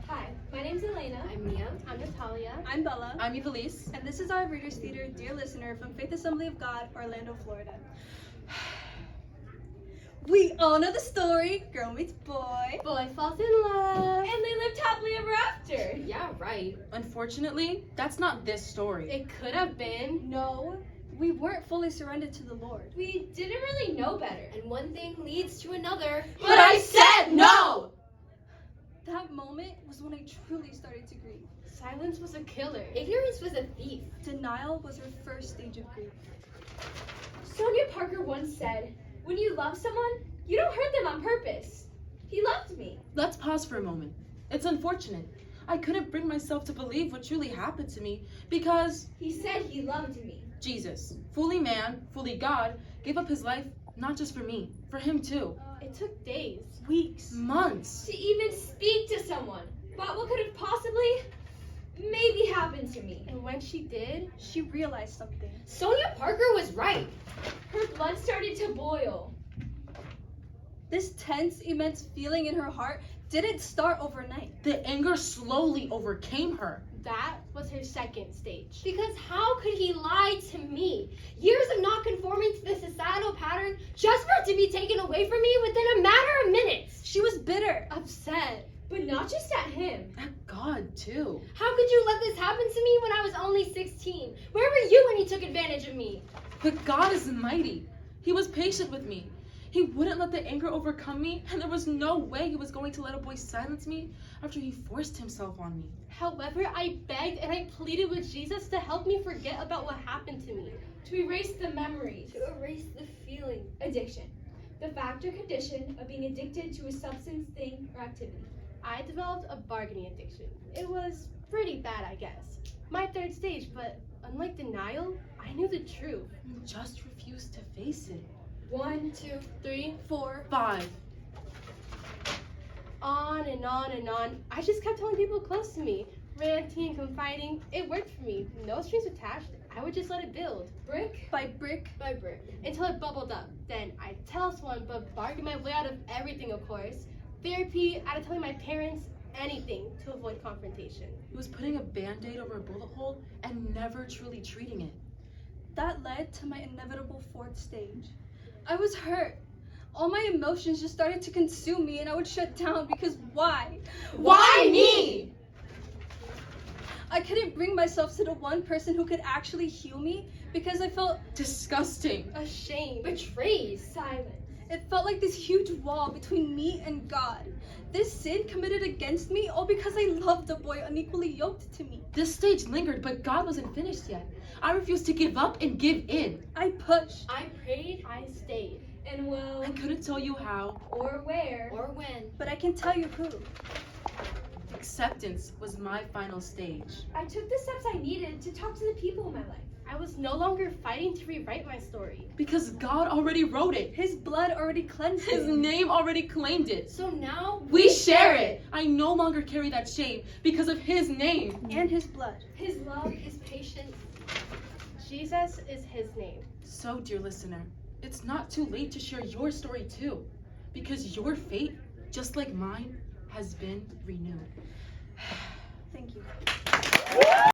Hi, my name's Elena. I'm Mia. I'm Natalia. I'm Bella, I'm Evelise. and this is our Readers Theater Dear Listener from Faith Assembly of God, Orlando, Florida. We all know the story, girl meets boy. Boy falls in love. And they lived happily ever after. Yeah, right. Unfortunately, that's not this story. It could have been. No, we weren't fully surrendered to the Lord. We didn't really know better. And one thing leads to another. But I said no! That moment was when I truly started to grieve. Silence was a killer. Ignorance was a thief. Denial was her first stage of grief. Sonia Parker once said, "When you love someone, you don't hurt them on purpose." He loved me. Let's pause for a moment. It's unfortunate. I couldn't bring myself to believe what truly happened to me because He said he loved me. Jesus, fully man, fully God, gave up his life not just for me, for him too. It took days, Weeks. Months. to even speak to someone about what could have possibly, maybe happened to me. And when she did, She realized something. Sonia Parker was right. her blood started to boil. This tense, immense feeling in her heart didn't start overnight. The anger slowly overcame her. That was her second stage. Because how could he lie to me? Years of not conforming to the societal pattern just for it to be taken away from me within a matter of minutes. She was bitter. Upset, but not just at him. At God, too. How could you let this happen to me when I was only 16? Where were you when he took advantage of me? But God is mighty. He was patient with me. He wouldn't let the anger overcome me, and there was no way he was going to let a boy silence me after he forced himself on me. However, I begged and I pleaded with Jesus to help me forget about what happened to me, to erase the memories. To erase the feeling. Addiction, the fact or condition of being addicted to a substance, thing, or activity. I developed a bargaining addiction. It was pretty bad, I guess. My third stage, but unlike denial, I knew the truth. You just refused to face it. 1, 2, 3, 4. 5. On and on and on. I just kept telling people close to me, ranting and confiding. It worked for me. No strings attached. I would just let it build, brick By brick, by brick, until it bubbled up. Then I'd tell someone, but bargain my way out of everything, of course. Therapy, out of telling my parents anything to avoid confrontation. He was putting a band-aid over a bullet hole and never truly treating it. that led to my inevitable fourth stage. I was hurt. All my emotions just started to consume me and I would shut down because why? Why me? I couldn't bring myself to the one person who could actually heal me because I felt Disgusting. Ashamed, Betrayed. silent. it felt like this huge wall between me and God. This sin committed against me all because I loved a boy unequally yoked to me. This stage lingered, but God wasn't finished yet. I refused to give up and give in. I pushed. I prayed I stayed. And well, I couldn't tell you how. or where. or when. But I can tell you who. Acceptance was my final stage. I took the steps I needed to talk to the people in my life. I was no longer fighting to rewrite my story. Because God already wrote it. His blood already cleansed His me. name already claimed it. So now We share it. I no longer carry that shame because of His name. And his blood. His love is patient. Jesus is his name. So, dear listener, it's not too late to share your story too. Because your fate, just like mine, has been renewed. Thank you.